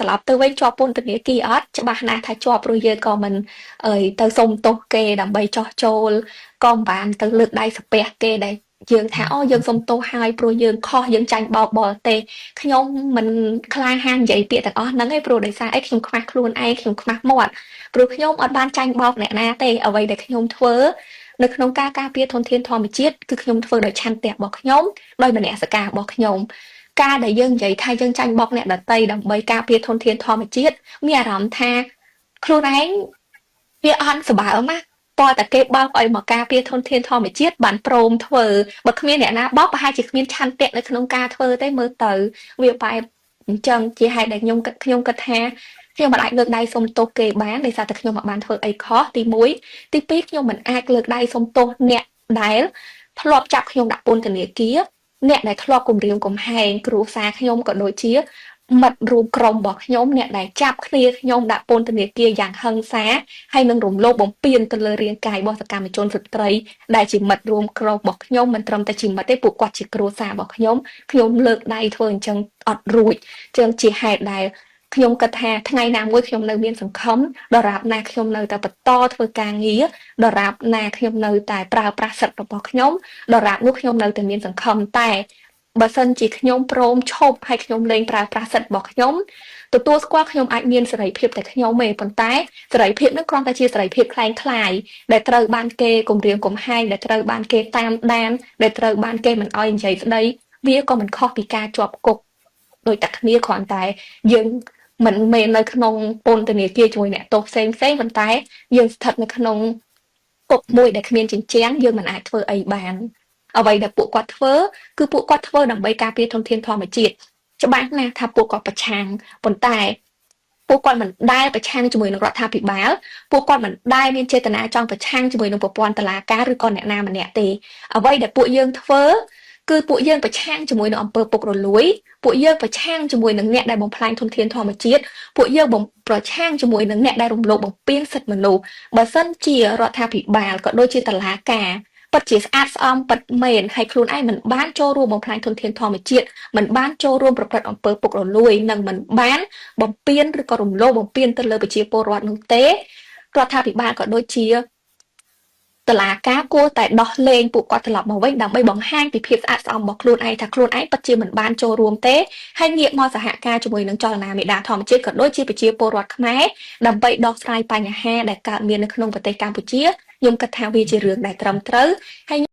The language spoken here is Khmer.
ត្រឡប់ទៅវិញជាប់ពន្ធនាគារអត់ច្បាស់ណាស់ថាជាប់ព្រោះយើងក៏មិនទៅសុំទោសគេដើម្បីចោះចូលក៏មិនបានទៅលើកដៃសំពះគេដែរយើងថាអូយើងសុំទោសហើយព្រោះយើងខុសយើងចាញ់បោកបរទេសខ្ញុំមិនក្លាហាននិយាយពាក្យទាំងអស់ហ្នឹងឯងព្រោះដោយសារអីខ្ញុំខ្មាស់ខ្លួនឯងខ្ញុំខ្មាស់មាត់ព្រោះខ្ញុំអត់បានចាញ់បោកអ្នកណាទេអ្វីដែលខ្ញុំធ្វើនៅក្នុងការការពារធនធានធម្មជាតិគឺខ្ញុំធ្វើដោយឆន្ទៈរបស់ខ្ញុំដោយមនសិការរបស់ខ្ញុំការដែលយើងនិយាយថាយើងចាញ់បោកអ្នកដទៃដើម្បីការពារធនធានធម្មជាតិមានអារម្មណ៍ថាខ្លួនឯងវាអន់សម្បើមណាតើតែគេបោកឲ្យមកការពារធនធានធម្មជាតិបានព្រមធ្វើបើគ្មានអ្នកណាបោកប្រហែលជាគ្មានឆន្ទៈនៅក្នុងការធ្វើទេមើលទៅវាបែបអញ្ចឹងជាហេតុដែលខ្ញុំគិតថាខ្ញុំមិនអាចលើកដៃសុំទោសគេបានដោយសារតែខ្ញុំមិនបានធ្វើអីខុសទី1ទី2ខ្ញុំមិនអាចលើកដៃសុំទោសអ្នកដែលធ្លាប់ចាប់ខ្ញុំដាក់ពន្ធនាគារអ្នកដែលធ្លាប់គំរាមកំហែងគ្រួសារខ្ញុំក៏ដូចជាមិត្តរួមក្រុមរបស់ខ្ញុំអ្នកដែលចាប់គ្នាខ្ញុំដាក់ពន្ធនាគារយ៉ាងហិង្សាហើយនឹងរំលោភបំពានទៅលើរាងកាយរបស់សកម្មជនស្ត្រីដែលជាមិត្តរួមក្រុមរបស់ខ្ញុំមិនត្រឹមតែជាមិត្តទេពួកគាត់ជាគ្រួសាររបស់ខ្ញុំលើកដៃធ្វើអញ្ចឹងអត់រួចចឹងជាហេតុដែលខ្ញុំគិតថាថ្ងៃណាមួយខ្ញុំនៅមានសង្ឃឹមដរាបណាខ្ញុំនៅតែបន្តធ្វើការងារដរាបណាខ្ញុំនៅតែប្រើប្រាស់សិទ្ធិរបស់ខ្ញុំដរាបនោះខ្ញុំនៅតែមានសង្ឃឹមតែបើសិនជាខ្ញុំព្រមឈប់ហើយខ្ញុំលែងប្រើប្រាស់សិទ្ធិរបស់ខ្ញុំទទួលស្គាល់ខ្ញុំអាចមានសេរីភាពតែខ្ញុំទេប៉ុន្តែសេរីភាពនោះគ្រាន់តែជាសេរីភាពคล้ายៗដែលត្រូវបានគេគំរាមកំហែងដែលត្រូវបានគេតាមដានដែលត្រូវបានគេមិនអោយនិយាយស្ដីវាក៏មិនខុសពីការជាប់គុកដោយតែគ្នាគ្រាន់តែយើងមិនមែននៅក្នុងពន្ធនាគារជាមួយអ្នកទោសផ្សេងប៉ុន្តែយើងស្ថិតនៅក្នុងគុកមួយដែលគ្មានជញ្ជាំងយើងមិនអាចធ្វើអីបានអ្វីដែលពួកគាត់ធ្វើគឺពួកគាត់ធ្វើដើម្បីការពារធនធានធម្មជាតិច្បាស់ណាស់ថាពួកគាត់ប្រឆាំងប៉ុន្តែពួកគាត់មិនដែលប្រឆាំងជាមួយនឹងរដ្ឋាភិបាលពួកគាត់មិនដែលមានចេតនាចង់ប្រឆាំងជាមួយនឹងប្រព័ន្ធតុលាការឬក៏អ្នកណាម្នាក់ទេអ្វីដែលពួកយើងធ្វើគឺពួកយើងប្រឆាំងជាមួយនឹងអំពើពុករលួយពួកយើងប្រឆាំងជាមួយនឹងអ្នកដែលបំផ្លាញធនធានធម្មជាតិពួកយើងប្រឆាំងជាមួយនឹងអ្នកដែលរំលោភបំពានសិទ្ធិមនុស្សបើសិនជារដ្ឋាភិបាលក៏ដូចជាតុលាការពិតជាស្អាតស្អំពិតមែនហើយខ្លួនឯងមិនបានចូលរួមបំផ្លាញធនធានធម្មជាតិមិនបានចូលរួមប្រព្រឹត្តអំពើពុករលួយនិងមិនបានបំពានឬក៏រំលោភបំពានទៅលើប្រជាពលរដ្ឋនោះទេរដ្ឋាភិបាលក៏ដូចជាតុលាការគួរតែដោះលែងពួកគាត់ត្រឡប់មកវិញដើម្បីបង្ហាញពីភាពស្អាតស្អំរបស់ខ្លួនឯងថាខ្លួនឯងពិតជាមិនបានចូលរួមទេហើយងាកមកសហការជាមួយនឹងចលនាមេដាធម្មជាតិក៏ដូចជាប្រជាពលរដ្ឋខ្មែរដើម្បីដោះស្រាយបញ្ហាដែលកើតមាននៅក្នុងប្រទេសកម្ពុជាខ្ញុំគិតថាវាជារឿងដែលត្រឹមត្រូវហើយ